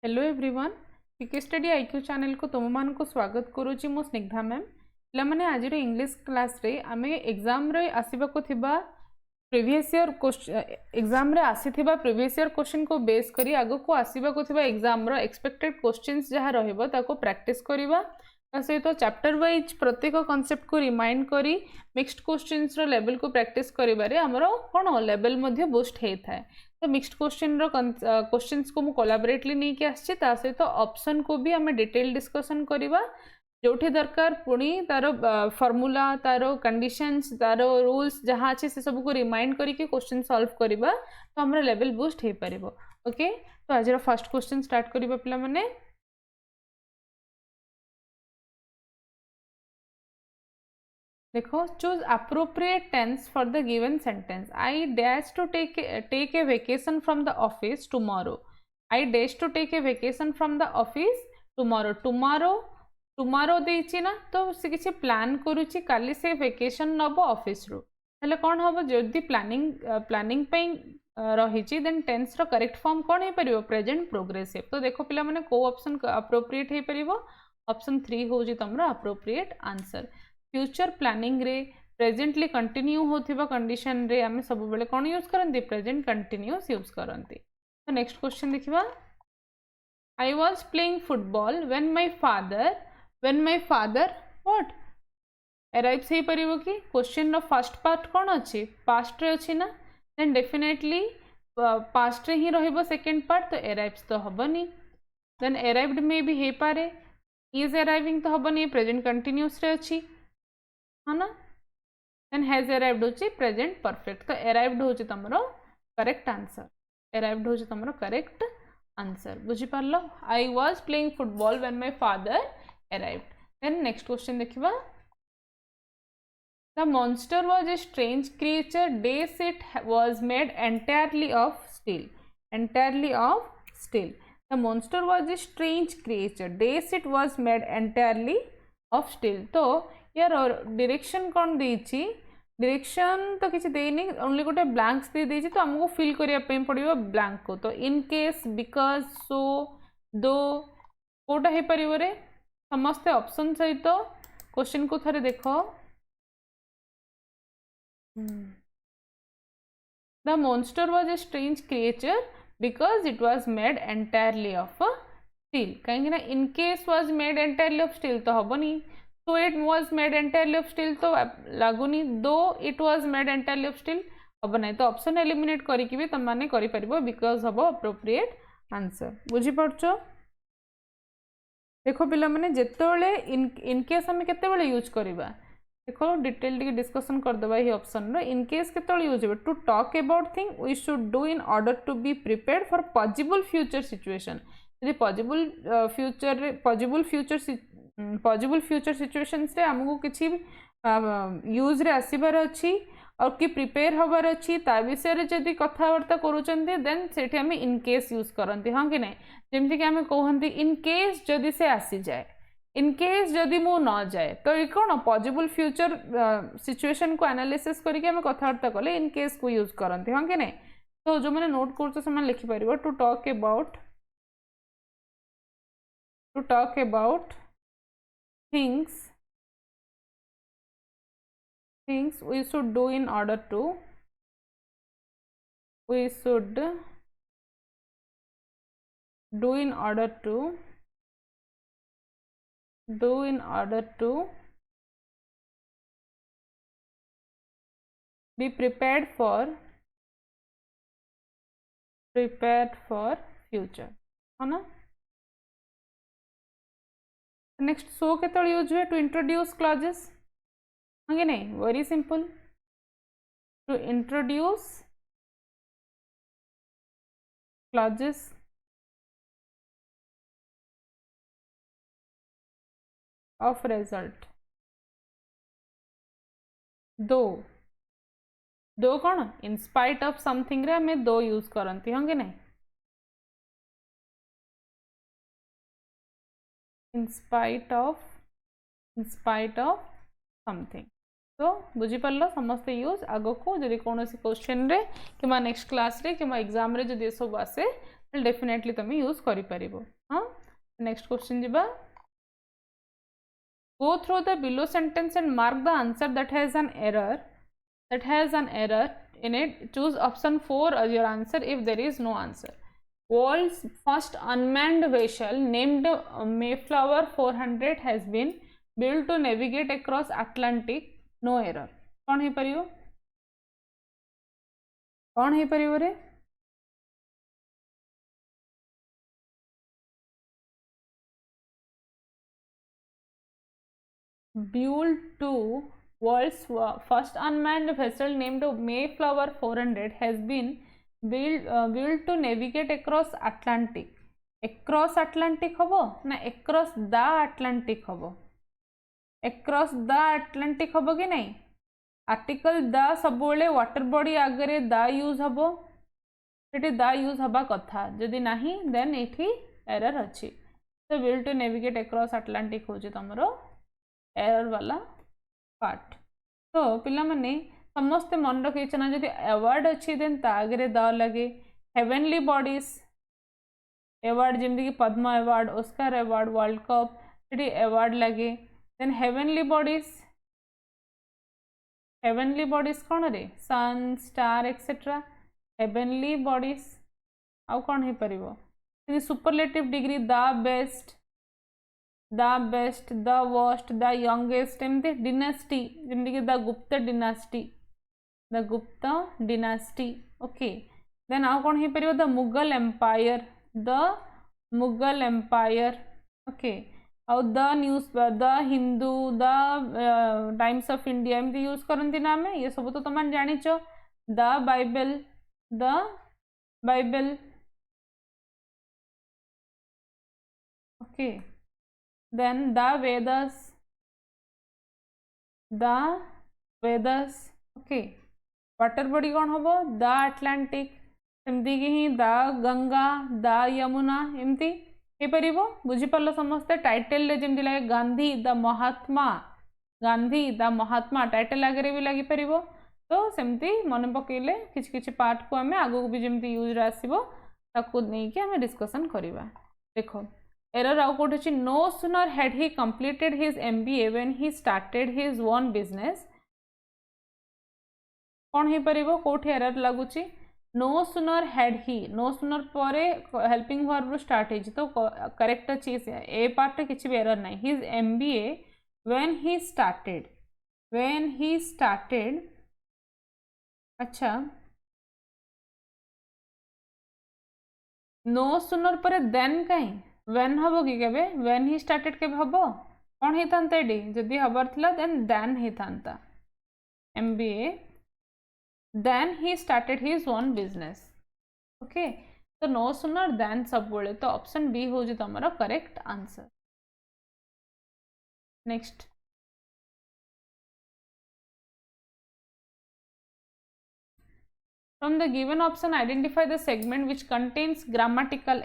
Hello everyone पीके Study IQ channel को तुम मान को स्वागत करुच्ची मो स्निग्धा मैम पे आज इंग्लिश क्लास रे आमे एग्जाम रे आसीबा को थिबा प्रीवियस ईयर एग्जाम रे आसीथिबा प्रीवियस ईयर क्वेश्चन को बेस करी आगो को आसीबा को थिबा एग्जाम रो एक्सपेक्टेड क्वेश्चंस जहा रहइबो ताको प्रैक्टिस करिबा सहित चैप्टर वाइज प्रत्येक कॉन्सेप्ट को रिमाइंड करी मिक्स्ड क्वेश्चंस रो लेवल को प्रैक्टिस करिबारे हमरो कोन लेवल मध्ये बूस्ट हे थाए तो मिक्स्ड क्वेश्चन रो क्वेश्चंस को मु कोलैबोरेटली नहीं के आछि ता सहित ऑप्शन को भी हमें डिटेल डिस्कशन करिबा जोठी दरकार पुणी तार फॉर्मूला तार कंडीशंस तार रूल्स जहाँ अच्छे से सब को रिमाइंड करके क्वेश्चन सॉल्व करिबा तो हमर लेवल बूस्ट हे परिबो। ओके तो आज फर्स्ट क्वेश्चन स्टार्ट करिबा पिला माने देखो choose appropriate tense for the given sentence I dash to take a vacation from the office tomorrow I dash to take a vacation from the office tomorrow tomorrow tomorrow देछि ना तो से किसी plan करूछि काली से वेकेशन नबो office रो हेले कोन हबो जदी planning पे रही देन टेंस रो करेक्ट फॉर्म कोन हे परिबो प्रेजेंट प्रोग्रेसिव। तो देखो पिला माने को ऑप्शन अप्रोप्रिएट हे परिबो ऑप्शन 3 होजी तमरा अप्रोप्रिएट आंसर। फ्यूचर प्लानिंग रे प्रेजेंटली कंटिन्यू होथिबा कंडीशन रे आमे सब बेले कोन यूज करंती प्रेजेंट कंटिन्यूअस यूज करंती। तो नेक्स्ट क्वेश्चन देखिबा I was playing football when my father what arrives हे परिबो कि क्वेश्चन रो फर्स्ट पार्ट कोन अछि पास्ट रे अछि ना देन डेफिनेटली पास्ट रे ही रहइबो सेकंड पार्ट तो अराइव्स तो हबनी देन अराइव्ड में भी हे पारे इज अराइविंग तो हबनी प्रेजेंट कंटिन्यूअस रे अछि है ना देन हैज अराइव्ड होची प्रेजेंट परफेक्ट तो अराइव्ड होची तमरो करेक्ट आंसर अराइव्ड होची तमरो करेक्ट आंसर बुझी पारलो I was playing football when my father arrived. Then next question देखिबा the monster was a strange creature dash it was made entirely of steel the monster was a strange creature dash it was made entirely of steel. तो यार direction कौन देछि direction तो किसी देनी only गोटे blanks दे देछि तो हमको फिल करिया पे पड़िबो ब्लैंक को तो इन केस बिकॉज सो दो कोटा हे परिबो रे समस्त ऑप्शन सहित क्वेश्चन को थरे देखो the monster was a strange creature because it was made entirely of steel कहीं ना in case was made entirely of steel तो हबनी so it was made entirely of steel तो लागुनी दो it was made entirely of steel अब नहीं तो option eliminate करिकि भी तुम माने करि परिबो बिकॉज हबो अप्रोप्रिएट आंसर बुझी पड़छो। देखो पिला माने जेतेबेले इन केस हम केतेबेले यूज करबा देखो डिटेल टी डिस्कशन कर देबा ही ऑप्शन रो इन केस केतेबेले यूज होबे to talk about thing we should do in order to be prepared for possible future situation यदि पॉसिबल फ्यूचर सिचुएशंस रे हमको किसी यूज रे आसीबार अच्छी और कि प्रिपेयर हबार अच्छी ता विषय रे जदी कथावार्ता करूचंती देन सेठी हम इन केस यूज करंती हां कि नहीं जेमति कि हम कहंती इन केस जदी से आसी जाए इन केस जदी मु न जाए तो ये कोन पॉसिबल फ्यूचर सिचुएशन को एनालिसिस करके हम कथावार्ता कले इन केस को यूज करंती हां कि नहीं। तो जो मैंने नोट करछो से लिखि परिबो to talk about things we should do in order to be prepared for future है ना। नेक्स्ट सो केतल यूज हुए टू इंट्रोड्यूस क्लॉजेस हां नहीं very simple to introduce clauses of result दो कौन इन स्पाइट ऑफ समथिंग रे हमें दो यूज करती हां नहीं in spite of something तो बुझी पारलो समस्त यूज आगो को जदि कौन क्वेश्चन रे कि नेक्स्ट क्लास रे कि एग्जाम रे जदि सब आसे डेफिनेटली तुम यूज करि परिबो। हाँ नेक्स्ट क्वेश्चन जीबा go through the below sentence and mark the answer that has an error in it. Choose option 4 as your answer if there is no answer. World's first unmanned vessel named Mayflower 400 has been built to navigate across Atlantic. No error. कौन है परियो? कौन है परियो रे? Built to world's first unmanned vessel named Mayflower 400 has been built to navigate across Atlantic. Across Atlantic हबो ना across the Atlantic हबो? across the Atlantic हबो कि नहीं? Article the sub water body आगे द यूज हबो सेठी द यूज हबा कथा जदि नाही देन एठी एरर अछि। तो will to navigate across Atlantic होची तमरो एरर वाला पार्ट। तो पिला माने समस्त मन रखी ना जदि अवार्ड अच्छी देन तागरे द लगे। हेवेनली बॉडीज अवार्ड जमती कि Padma award Oscar award World Cup सेठी अवार्ड लगे। देन हेवेनली बॉडीज कौन रे sun star etcetera heavenly bodies आउ कौन हो पार superlative degree the best the worst the youngest एमती डिनास्टी जमती कि द गुप्त डिनास्टी ओके। देन आउ कौन हो पार द मुगल एम्पायर ओके। और the news the Hindu the Times of India एमती यूज करती ना आम ये सब तो तुम जानिच। The Bible okay. Then the Vedas okay. Water body कौन हम द अटलांटिक सेमती कि द गंगा द यमुना एमती हो पार बुझीपार समस्ते। टाइटल जमी लगे गांधी द महात्मा टाइटल आगे भी लगी पार। तो सेमती मन पकईले किसी पार्ट को आम आगू भी जमी यूज आसो ताकू नहीं आम डिस्कसन करवा। देख एरर आउ कौट अच्छी no sooner had he completed his MBA when he started his own business. कौन हो पार कौटी एरर लगुच no sooner had he no sooner पर हेल्पिंग वर्ब स्टार्ट है तो करेक्ट अच्छी ए पार्ट किसी भी एरर ना। His MBA when he started अच्छा नो सुनर पर देन कहीं व्हेन हम कि केबे व्हेन ही स्टार्टेड केबे हम कौन होता एडी जदि हबार थिला देन होता MBA then he started his own business okay। तो no sooner than सब बोले तो ऑप्शन बी हो जी तुम्हारा correct answer. Next from the given option identify the segment which contains grammatical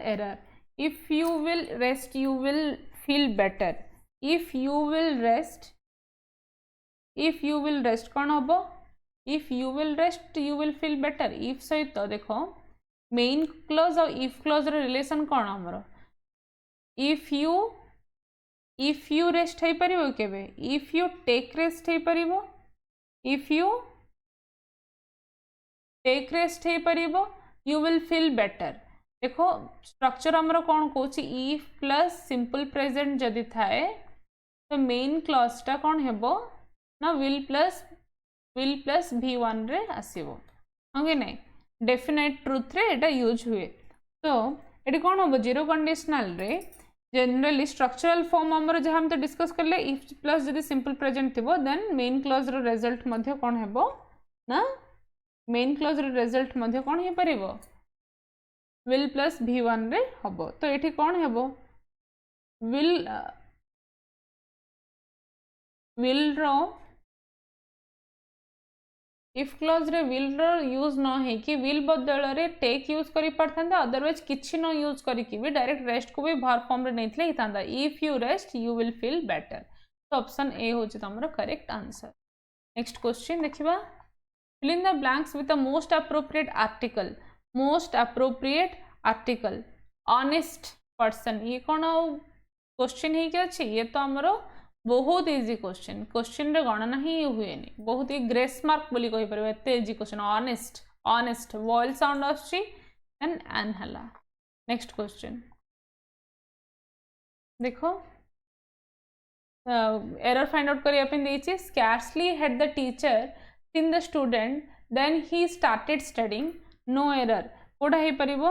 error। if you will rest you will feel better। if you will rest कौन हम if you will rest you will feel better। if सहित तो देखो main close और if close relation कौन हमरो if you rest है परिवो केबे if you take rest है परिवो if you take rest है परिवो you will feel better। देखो स्ट्रक्चर हमरो कौन Kochi if plus simple present जदि थाए तो मेन क्लॉज टा कौन हेबो ना विल प्लस V1 रे आसीबो ओके नहीं डेफिनेट ट्रुथ रे एटा यूज हुए। तो ये कौन हम जीरो कंडीशनल रे जनरली स्ट्रक्चरल फॉर्म हमर जहाँ हम तो डिस्कस करले इफ प्लस जदि सिंपल प्रेजेंट थिबो देन मेन क्लॉज रो रिजल्ट मध्य कौन हेबो ना मेन क्लॉज रो रिजल्ट मध्य कौन हे परिबो विल प्लस V1 रे हबो। तो एठी कौन हेबो विल रो इफ क्लोज रे विल रो यूज न है कि विल बदल रे टेक यूज करि पड़थांदा अदरवाइज किछि न यूज करि कि भी डायरेक्ट रेस्ट को भी वर्ब फॉर्म रे नैथले हितांदा if you rest you will feel better. तो ऑप्शन ए होची तमरो करेक्ट आंसर। नेक्स्ट क्वेश्चन देखिबा fill in the blanks with the most appropriate article. Most appropriate article. Honest person. ये कौन क्वेश्चन है क्या अच्छी? ये तो हमरो बहुत इजी क्वेश्चन. क्वेश्चन रे गणना ही हुए नहीं. बहुत ही ग्रेस मार्क बोली कहि परबे. एते easy question. Honest. Honest. Voile sound आछि. देन एन हला. नेक्स्ट क्वेश्चन देखो. एरर फाइंड आउट करिया पे देछि. Scarcely had the teacher seen the student then he started studying. No error. कोडा हे परिबो.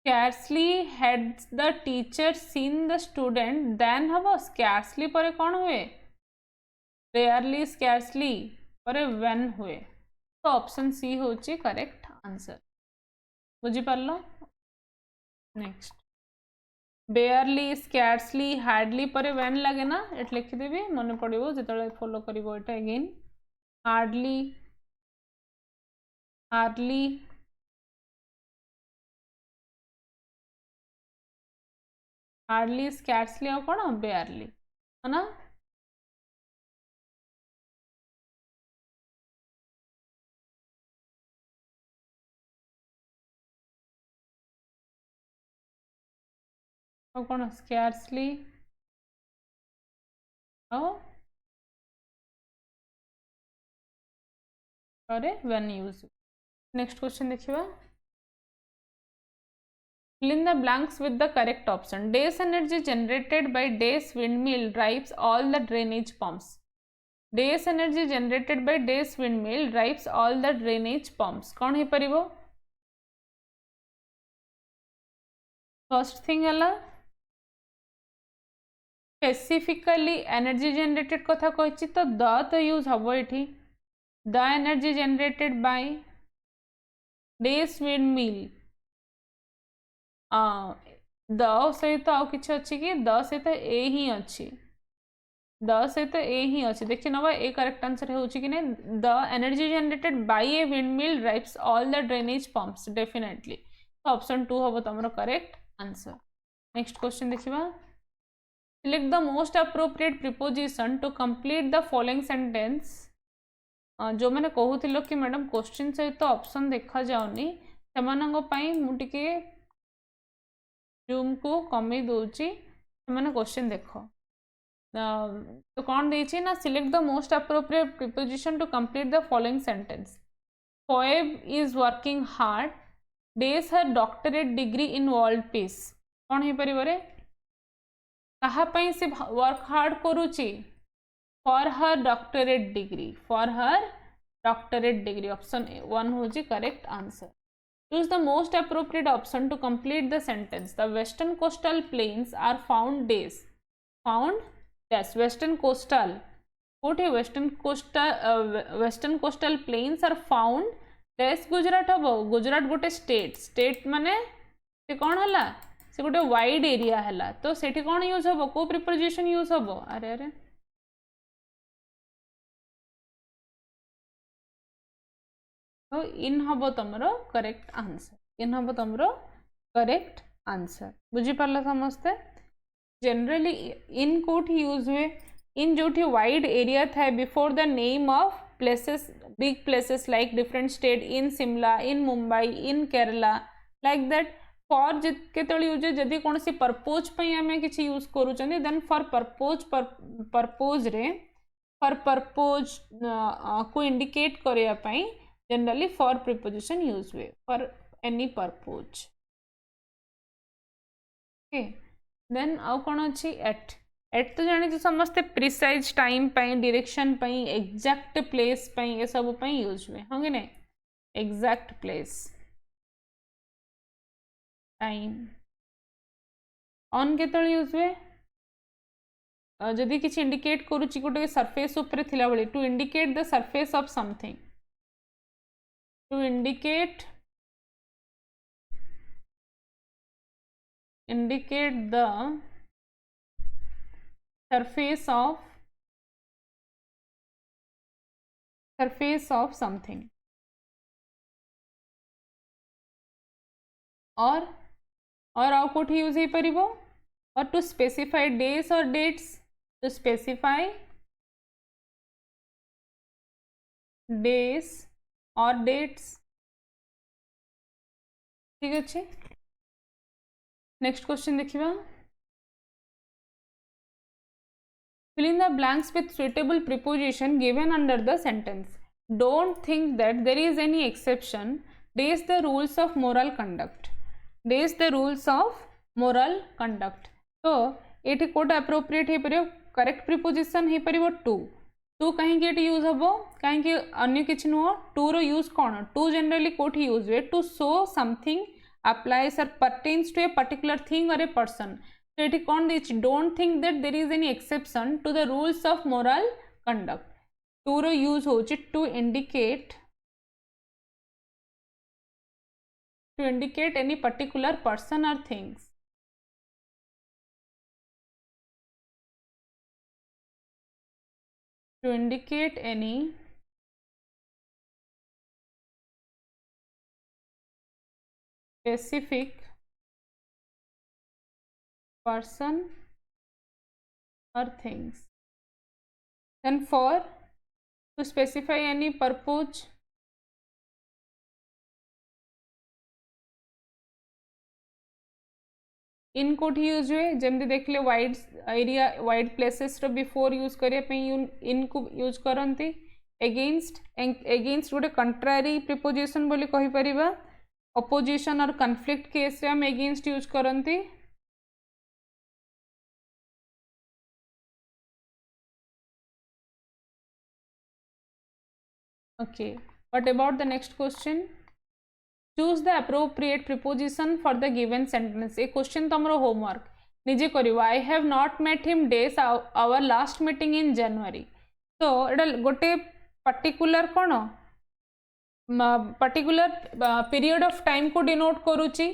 Scarcely had the teacher seen the student then हबो. Scarcely परे कौन हुए? Rarely, scarcely परे when हुए. तो ऑप्शन सी होची करेक्ट आंसर. बुझी पारलो. नेक्स्ट बेयरली, स्कैर्सली, हार्डली परे व्हेन लगे ना. एट लिखिदेवी मन पड़ो जो फॉलो कर. Again hardly, hardly, hardly, scarcely और कौन बेयरली है ना. और कौन स्कैर्सली अरे व्हेन यूज. नेक्स्ट क्वेश्चन देखिए. Fill in the blanks with the correct option. Day's energy generated by Day's windmill drives all the drainage pumps. Day's energy generated by Day's windmill drives all the drainage pumps. कौन है परिबो? First thing हला specifically energy generated कथा कहि तो the तो use हबो एठी. The energy generated bye Day's windmill. The सहित आउ किछि अछि कि द सहित ए ही अछि. द सहित ए ही अच्छे. देखिए नवा ए करेक्ट आंसर होची कि नहीं. The energy generated by a windmill drives all the drainage pumps. Definitely तो ऑप्शन 2 हम तुम करेक्ट आंसर. नेक्स्ट क्वेश्चन देखिबा. Select the most appropriate preposition to complete the following sentence. जो मैंने कहूथिलो कि मैडम क्वेश्चन सहित ऑप्शन देखा जाउनी सेमानंग पई मु टिके जूम को कमी दोची. सेमाने क्वेश्चन देखो. तो कौन देछि ना. Select the most appropriate preposition to complete the following sentence. Phoebe is working hard. Days her doctorate degree in world peace. कौन है परिवारे. कहा पई से वर्क हार्ड करूची. For her doctorate degree. For her doctorate degree. Option 1 होची correct answer. Choose the most appropriate option to complete the sentence. The western coastal plains are found days. Found. Yes, western coastal. What है western coastal plains are found. Yes, Gujarat हम. गुजरात गोटे state. State माने से कौन हला. से गोटे wide area हला. तो सेठी कौन यूज हम. को प्रिपोजिशन यूज हम. अरे अरे तो इन हम तुमरो करेक्ट आंसर. इन हम तुमरो करेक्ट आंसर. बुझी पारला समस्ते. जनरली इन कोठी यूज हुए. इन जोठी वाइड एरिया था before the name of places big places like different state. In Shimla, in Mumbai, in Kerala like that. For केतळे यूज जदी कोनसी पर्पज पई हमें किछि यूज करूचंदी. देन फॉर पर्पज रे फॉर पर्पज को इंडिकेट करिया पई जनरली फॉर प्रिपोजिशन यूज हुए. For any purpose. Okay. Then आउ कौन अच्छी एट. एट तो जानी समस्ते प्रिसाइज टाइम पाई, डायरेक्शन पाई, एग्जैक्ट प्लेस पाई, ये सब पाई यूज हुए. हाँ कि नहीं. Exact place, time. ऑन केतळे यूज हुए जदि किछि इंडिकेट करूची गोटे सरफेस ऊपर थिला भली. To indicate the surface of something. To indicate the surface of something. और आउ कोठी यूज ही परिबो. Or to specify days or dates. To specify days or dates। ठीक अच्छे। नेक्स्ट क्वेश्चन देखिबा। fill in the blanks with suitable preposition given under the sentence। don't think that there is any exception, days the rules of moral conduct, days the rules of moral conduct। तो ये coat appropriate है परियो, correct preposition है परियो to। To कहीं use हम कहीं अन्य किसी नुह टू रो यूज कौन टू जनरली कोठी यूज हुए to show something applies or pertains to a particular thing or a person। तो ये कौन देछि don't think that there is any exception to the rules of moral conduct. To रो use होछि to indicate any particular person और things. to indicate any specific person or things। then for to specify any purpose, in कोट use हुए जमती देखले wide area wide places रो before use करिया पे इन को यूज करंती। एगेंस्ट गोटे कंट्रारी प्रिपोजिशन बोली कहि परिबा। अपोजिशन और कन्फ्लिक्ट केस रे हम एगेंस्ट यूज करंती। Okay what about the next question. Choose the appropriate preposition for the given sentence. ये क्वेश्चन तुम होमवर्क निजे करिवो। I have not met him days our last meeting in जनवरी। तो एटा गोटे पर्टिकुलर कौन पर्टिकुलर पीरियड ऑफ टाइम को denote करुची।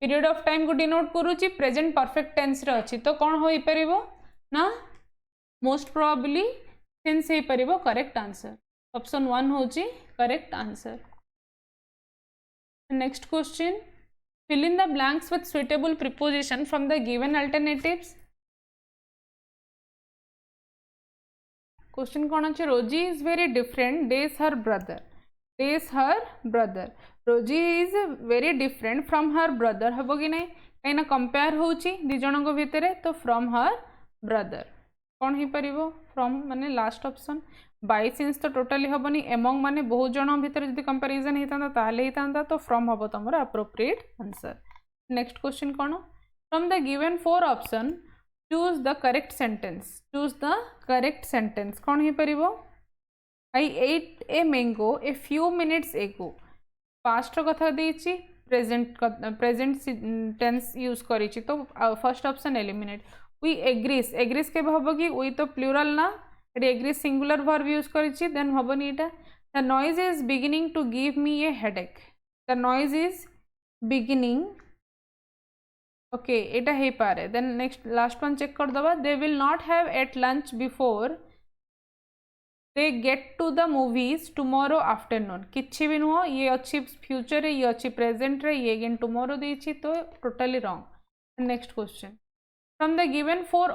Period of time को डिनोट करुची प्रेजेंट परफेक्ट टेंस रे अछि। तो कौन होई परिवो ना मोस्ट प्रोबेबली सिंस हे परिवो करेक्ट आंसर। ऑप्शन 1 होची correct answer. Next question, fill in the blanks with suitable preposition from the given alternatives। question कौन अच्छे रोजी is very different days her brother, days her brother। रोजी is very different from her brother हम कि नहीं कहीं ना compare होची दी जन को भितर। तो from her brother कौन ही परिवो from माने लास्ट ऑप्शन। बाय सिंस तो टोटली हेनी एमंग माने बहुत जन भितर जब कंपेरिजन होता ताले होता तो फ्रॉम हम तुम अप्रोप्रिएट आंसर। नेक्स्ट क्वेश्चन कौन from the given 4 option choose the correct sentence. Choose the correct sentence कौन ही परिवो। I ate a mango a few minutes ago. Past कथा देछि प्रेजेंट टेंस यूज करिछि तो first option eliminate. We agrees agrees के हम कि वी तो प्लूरल ना एग्री सिंगुलर वर्ब यूज करिछि देन हबनी एटा। The noise is beginning to give me A headache. The noise is beginning okay एटा हे पारे। Then next last one check कर दबा। They will not have eat lunch before they get to the movies tomorrow afternoon. किछि भी नुह ये अच्छी फ्यूचर ये अच्छी प्रेजेंट रे ये अगेन टुमारो देछि तो totally wrong. Next question from the given 4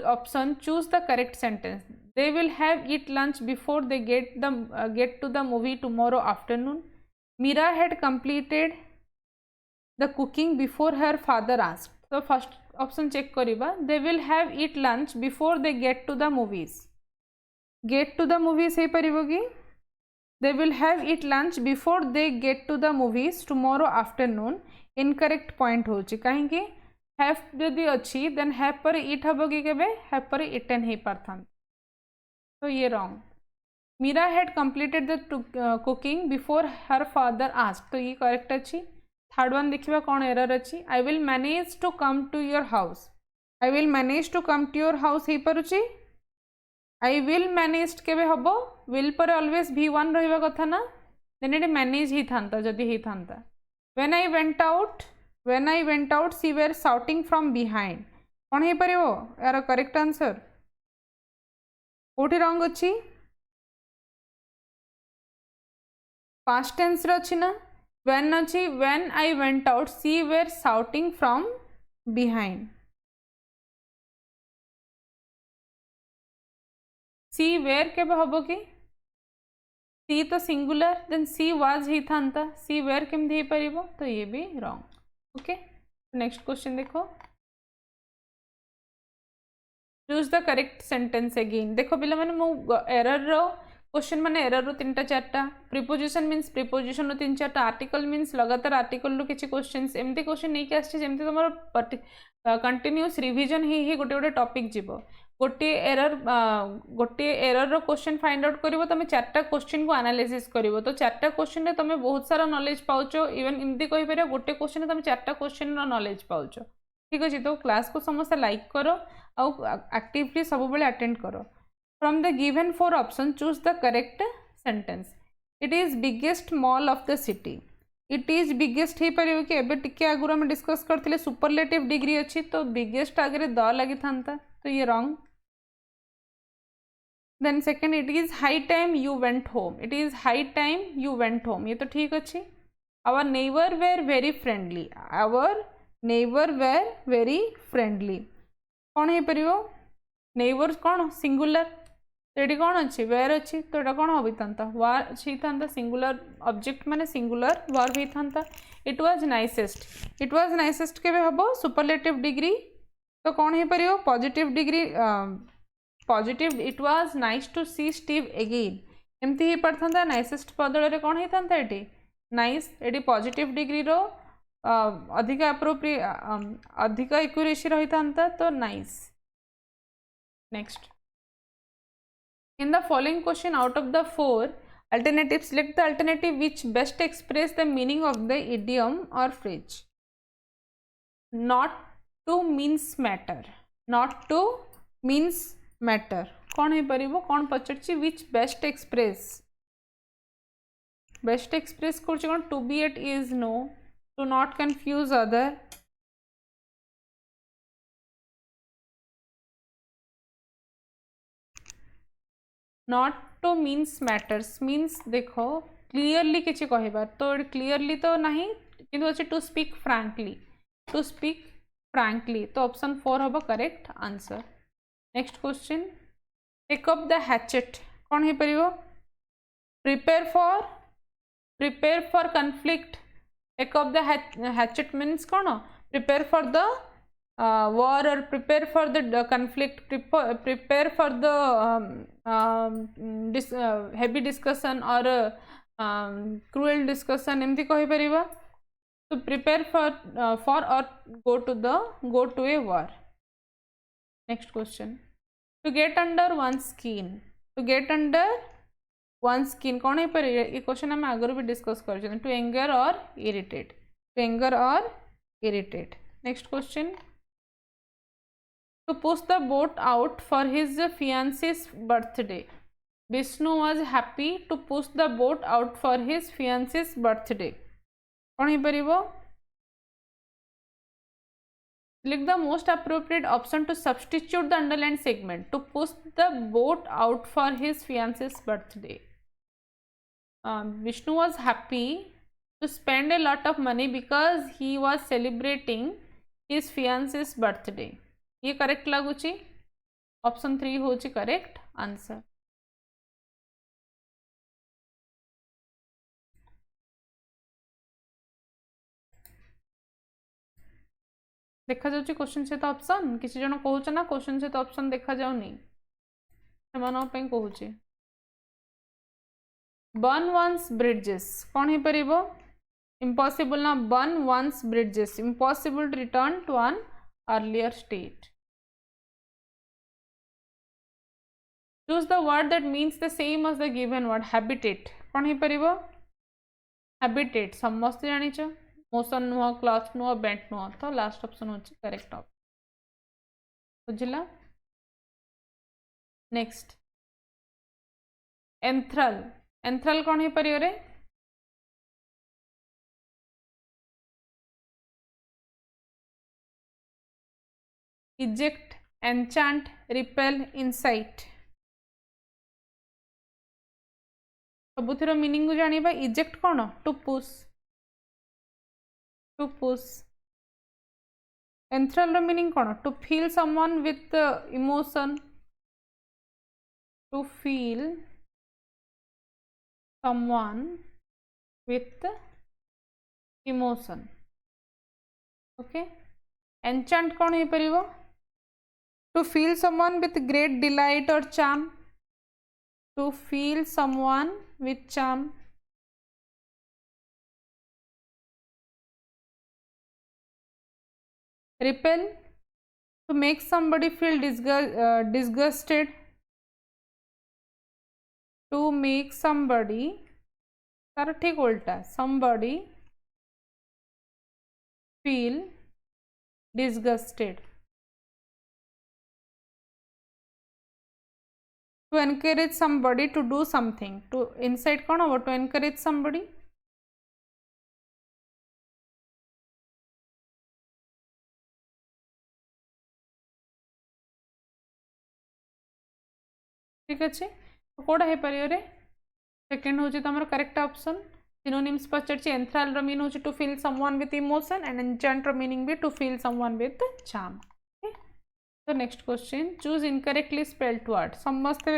option choose the correct sentence। they will have eat lunch before they get to the movie tomorrow afternoon। Mira had completed the cooking before her father asked। so first option check kariba। they will have eat lunch before they get to the movies। get to the movies हे परिबो कि they will have eat lunch before they get to the movies tomorrow afternoon। incorrect point होची काहे कि have जदि अच्छी then have पर it हम कि केबे हैव पर इटेन हो पारथा तो ये wrong. Meera had completed the cooking before her father asked तो ये करेक्ट अच्छी। थर्ड वन देखिबा कौन एरर अच्छी। I will manage to come to your house. I will manage to come to your house हो पारुची। आई विल मैनेज केबे हबो विल पर ऑलवेज V1 रहिबा कथा ना देन एटे मैनेज ही थांता जदि ही थांता। When I went out when I went out she were shouting from behind कौन हे परिवो यार करेक्ट आंसर कोठी रॉन्ग अच्छी। पास्ट टेंस रे अच्छी ना when अच्छी when I went out she were shouting from behind। she were केबे हबो कि सी तो सिंगुलर देन सी वाज ही था सी वेयर केमती हो परिबो तो ये भी रॉन्ग ओके नेक्स्ट क्वेश्चन देखो choose the correct sentence again देखो पिला माने मो एरर रो क्वेश्चन माने एरर रो 3टा 4टा प्रीपोजिशन मींस प्रीपोजिशन रो 3 4टा आर्टिकल मींस लगातार आर्टिकल रो किछि क्वेश्चंस एमती क्वेश्चन नै के आछि जेमती तमरो कंटिन्यूअस रिवीजन ही गोटे गोटे टॉपिक जीवो गोटे एरर रो क्वेश्चन फाइंड आउट करिवो तमे 4टा क्वेश्चन को एनालिसिस करिवो तो 4टा क्वेश्चन रे तमे बहुत सारा नॉलेज पाउचो इवन एमती कहि परियो गोटे क्वेश्चन रे तमे 4टा क्वेश्चन रो नॉलेज पाउचो ठीक अछि तो क्लास को समस्त लाइक करो आउ एक्टिवली सब बेले अटेंड करो from the given 4 option choose the correct sentence it is biggest mall of the city it is biggest हो पार कि एबे टिके आगुर हम डिस्कस करथिले सुपरलेटिव डिग्री अच्छी तो बिगेस्ट आगे द लगी था तो ये wrong then second it is high time you went home it is high time you went home ये तो ठीक अच्छी our neighbour were very friendly our neighbour were very friendly कौन हो पार नेबर्स कौन सिंगुलर तो ये कौन अच्छी वेयर अच्छी तो यहाँ कौन होता वार अच्छी था सिंगुलर ऑब्जेक्ट माने सिंगुलर वर्ब होता इट वाज नाइसेस्ट के हम सुपरलेटिव डिग्री तो कौन हो पार positive degree positive it was nice to see Steve again एमती हो पारता नाइसेस्ट बदल में कौन होता ये नाइस ये पॉजिटिव डिग्री रो अधिक अधिक एक्यूरेसी रही था तो nice next in the following question out of the 4 alternatives select the alternative which best express the meaning of the idiom or phrase not to means matter not to means matter कौन हो पारिबो कौन पचरछि which best express करछि कौन to be at is no to not confuse other not two means matters means देखो clearly किसी कहबार तो clearly तो नहीं किंतु अच्छे टू स्पीक फ्रांकली तो ऑप्शन 4 हम correct answer next question take up the hatchet कौन हो पार prepare for conflict take up the hatchet means कौन prepare for the war or prepare for the conflict prepare for the heavy discussion or cruel discussion एमती कहि परिबा तो prepare for or go to a war next question to get under one's skin कौन है पर ये question हम आगे भी डिस्कस कर to anger or irritate next question to push the boat out for his fiancee's birthday Vishnu was happy to push the boat out for his fiancee's birthday कौन हो पारिबो select the most appropriate option to substitute the underlined segment to push the boat out for his fiancee's birthday Vishnu was happy to spend a lot of money because he was celebrating his fiancee's birthday ये correct लगुची option 3 होची correct answer देखा जाउची question सहित option किसी जन कहूच ना question सहित option देखा जाउनी सेमानो पे कहूची बर्न वन्स ब्रिजेस कौन हो पारिबो इम्पॉसिबल ना burn once bridges impossible to return to an earlier state choose the word that means the same as the given word habitat कौन हो पारिबो habitat समस्त जानिछ मोशन नुह क्लॉथ नुह बेंट नुह तो लास्ट ऑप्शन होची करेक्ट ऑप्शन बुझिला नेक्स्ट एंथ्रल कौन हो पारियो रे इजेक्ट एनचांट रिपेल इनसाइट सबुथिर मीनिंग जानिबा इजेक्ट कौन टू पुश एंथ्रल रो मीनिंग कौन to feel someone with emotion to feel someone with emotion. Okay, enchant कौन हो परिवो? To feel someone with great delight or charm. To feel someone with charm. Repel, to make somebody feel disgusted. To make somebody, तार ठीक उल्टा, somebody feel disgusted. To encourage somebody to do something. To inside कौन हो? To encourage somebody. ठीक अच्छे, तो कौटा है परियोरे? सेकेंड होची तमरो करेक्ट ऑप्शन. सिनोनिम्स पचारची एंथ्राल रो मीन होची to feel someone with emotion and enchant रो मीनिंग भी to feel someone with charm. तो next question, choose incorrectly spelled word. समस्ते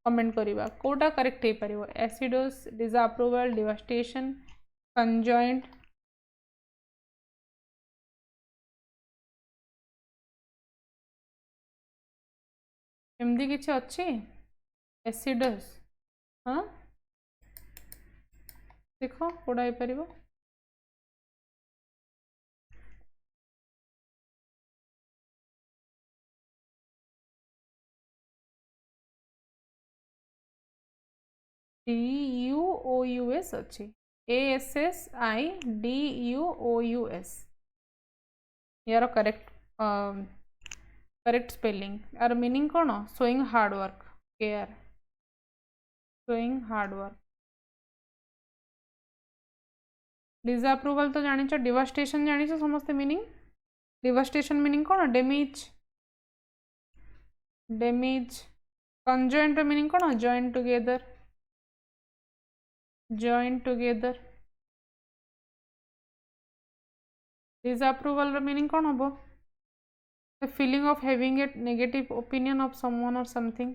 कमेंट करिबा कोटा करेक्ट हे परिबो. Assiduous, disapproval, devastation, conjoint. एमदी किछि अछि? एसिडोस, हाँ देखो कोड़ा हे परिबो. DUOUS अच्छी, ASSIDUOUS यार करेक्ट करेक्ट स्पेलिंग. यार मीनिंग कौन? Showing hard work, care, showing hard work. Disapproval तो जानी छ. डिवास्टेशन जानी छ समस्ते मीनिंग. डिवास्टेशन मीनिंग कौन? Damage, damage. कंजॉइंट मीनिंग कौन? Join together, join together. Disapproval meaning कौन होबो? The feeling of having a negative opinion of someone or something.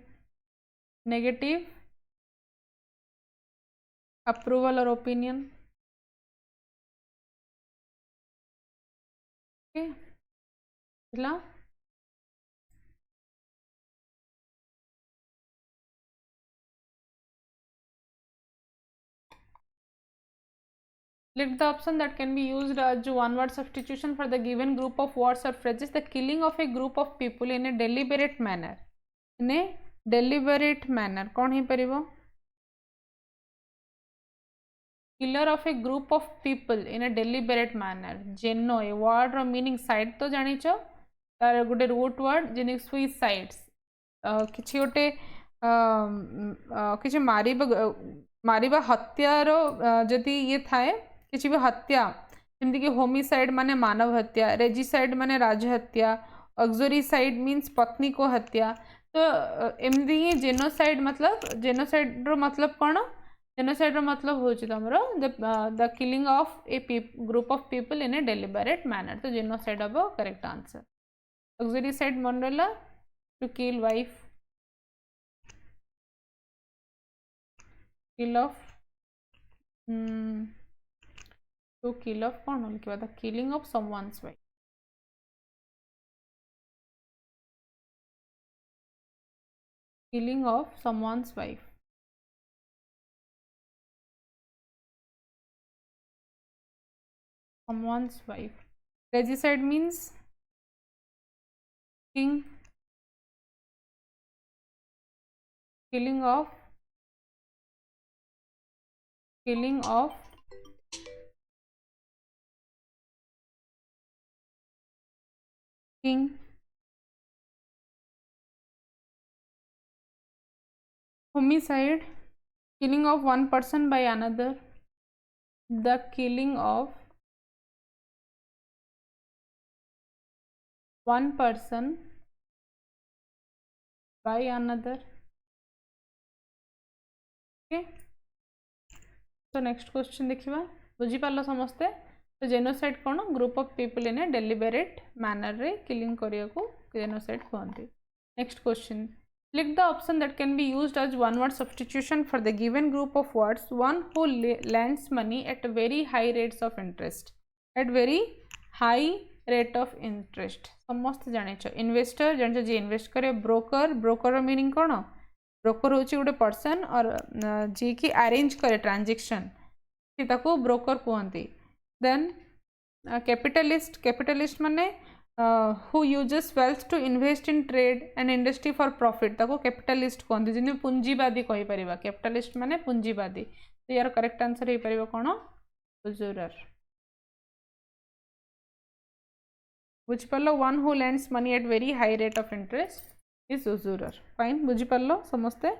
Negative approval or opinion. Okay. Hila? Select the option that can be used as one word substitution for the given group of words or phrases. The killing of a group of people in a deliberate manner. In a deliberate manner. कौन ही परिवो? Killer of a group of people in a deliberate manner. Geno a word or meaning side तो जानी चो. तार गुटे root word जिन्हें suicides. किसी गोटे किसी मारिबा हत्यार जदि ये थाए किसी भी हत्या जमती कि होमिसाइड माने मानव हत्या, रेजिसाइड माने राजहत्या, ऑक्सोरिसाइड मीन्स पत्नी को हत्या. तो एमती ही जेनोसाइड जेनोसाइड रो मतलब कौन? जेनोसाइड रो मतलब होची तमरो the killing of a group of people in a deliberate manner. तो जेनोसाइड हबो करेक्ट आंसर. ऑक्सोरिसाइड मनला to kill wife, kill of to kill of कौन लिखा था? killing of someone's wife. Killing of someone's wife. Someone's wife. Regicide means king. Killing of king. Homicide, killing of one person by another. The killing of one person by another. Okay. So next question देखिबा. बुझी पालो समस्ते. तो genocide कौन? Group of people in a deliberate manner रे killing करिया को genocide कहते. Next question, Select the option that can be used as one word substitution for the given group of words. One who lends money at very high rates of interest. At very high rate of interest. समस्त जानिछ. Investor जानिछ जे invest करे. Broker, broker meaning कौन? Broker होची गोटे person और जे की arrange करे transaction ताको broker कहते. Then capitalist, capitalist माने who uses wealth to invest in trade and industry for profit ताको capitalist कहते. जिन्हें पूंजीवादी कहि परिबा. Capitalist माने पूंजीवादी. तो यार करेक्ट आंसर हे परिबा कोन? usurer. बुझी पालो. One who lends money at very high rate of interest is usurer. Fine. बुझी पालो समझते.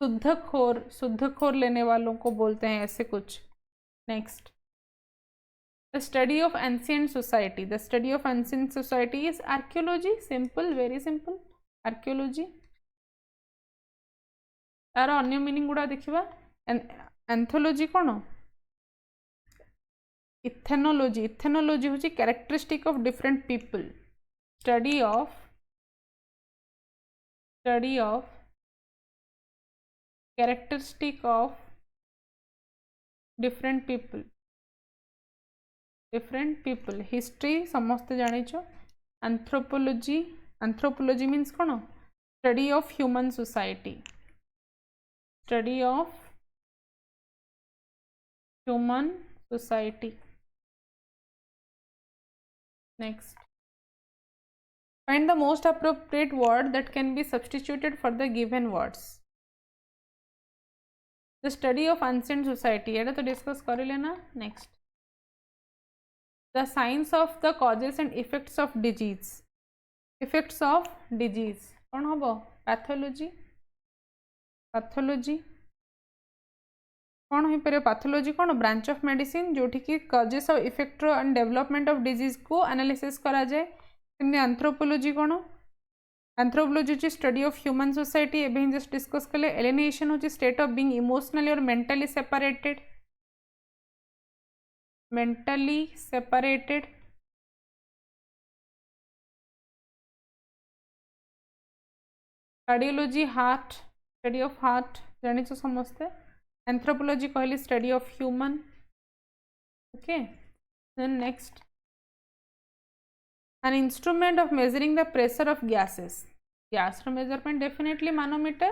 शुद्धखोर लेने वालों को बोलते हैं ऐसे कुछ. Next, the study of ancient society. The study of ancient society is archaeology. Simple, very simple. Archaeology. तार अन्य मीनिंग गुड़ा देखिबा. एंथोलॉजी कौन? इथेनोलॉजी. इथेनोलॉजी होची characteristic of different people. Study of characteristic of different people. Different people. History समस्त जानिछ. Anthropology. Anthropology means कौन? Study of human society. Study of human society. Next, find the most appropriate word that can be substituted for the given words. The study of ancient society. एटा तो discuss कर लेना. Next, the science of the causes and effects of disease. Effects of disease कौन होबो? Pathology. Pathology कौन हो पारे? Pathology कौन? Branch of medicine जोठी की causes of effect and development of disease को एनालिसिस करा जाए. एंथ्रोपोलॉजी कौन? एंथ्रोपोलॉजी होची स्टडी ऑफ ह्यूमन सोसाइटी. एबे जस्ट डिस्कस कले. एलिनेशन होची स्टेट ऑफ बीइंग इमोशनली और mentally separated. Mentally separated. Cardiology heart. Study of heart जानिछ समस्ते. एंथ्रोपोलॉजी कहली study of human. Okay. Then next, an instrument of measuring the pressure of gases. Gas ro measurement definitely manometer.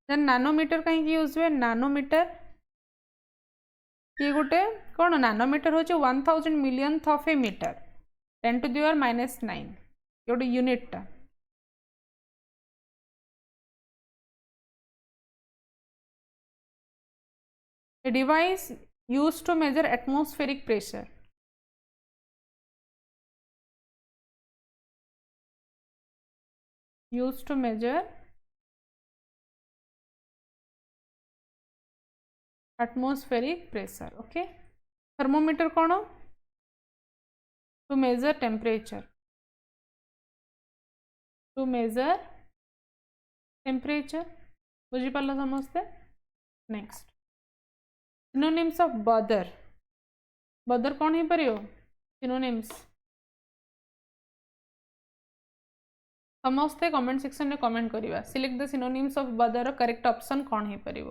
Then nanometer कहीं use हुए? Nanometre. ये गोटे कौन? Nanometre होचे 1000 millionth of a meter. 10 to the power -9 ये गोटे unit टा. A device used to measure atmospheric pressure. Used to measure atmospheric pressure. Okay. Thermometer कौन? To measure temperature. To measure temperature. बुझी पालो समझते. Next, synonyms of bother. Bother कौन ही परियो? Synonyms समस्ते कमेंट सेक्शन में कमेंट करिवा. Select the synonyms of bother रो करेक्ट ऑप्शन कौन हे परिबो.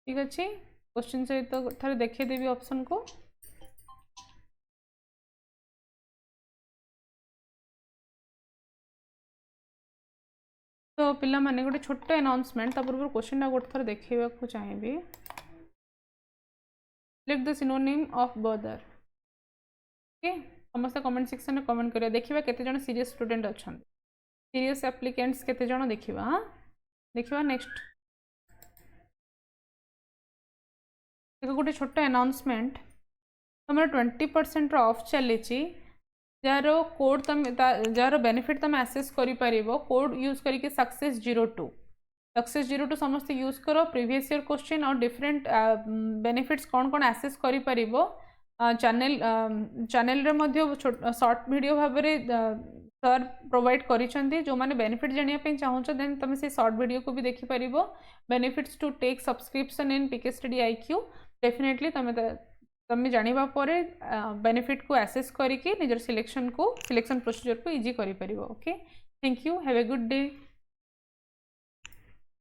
ठीक अछि. क्वेश्चन सहित तो थरे देखि देबी ऑप्शन को. तो पिला माने गोटे छोटो अनाउंसमेंट ता पूर्व क्वेश्चन ना गोटे थरे देखैबा को चाहिबी. सिलेक्ट द सिनोनिम ऑफ बदर. ओके. समस्त कमेंट सेक्शन में कमेंट करिया. देखिबा केते जण सीरियस स्टूडेंट अछन. सीरियस एप्लिकेंट्स केते जण देखिबा. हां देखिबा. नेक्स्ट, देखो गोटे छोटो अनाउंसमेंट. तुमर 20% ऑफ चलीची. जार कोड तुम जार बेनिफिट तुम एक्सेस करि परिबो. कोड यूज करके सक्सेस02. सक्सेस02 समस्त यूज करो. प्रीवियस ईयर क्वेश्चन और डिफरेंट बेनिफिट्स कौन कौन एक्सेस करि परिबो. चैनल रे मध्य शॉर्ट वीडियो भाव में सर प्रोवाइड करिसेंती. जो माने बेनिफिट जानिया पे चाहूछ देन तुम से शॉर्ट वीडियो को भी देखि परिबो. Benefits to take subscription in PK Study IQ. Definitely तुम जानिबा परे बेनिफिट को एक्सेस करके निजर सिलेक्शन प्रोसीजर को इजी करि परिबो. Okay. Thank you. Have a good day.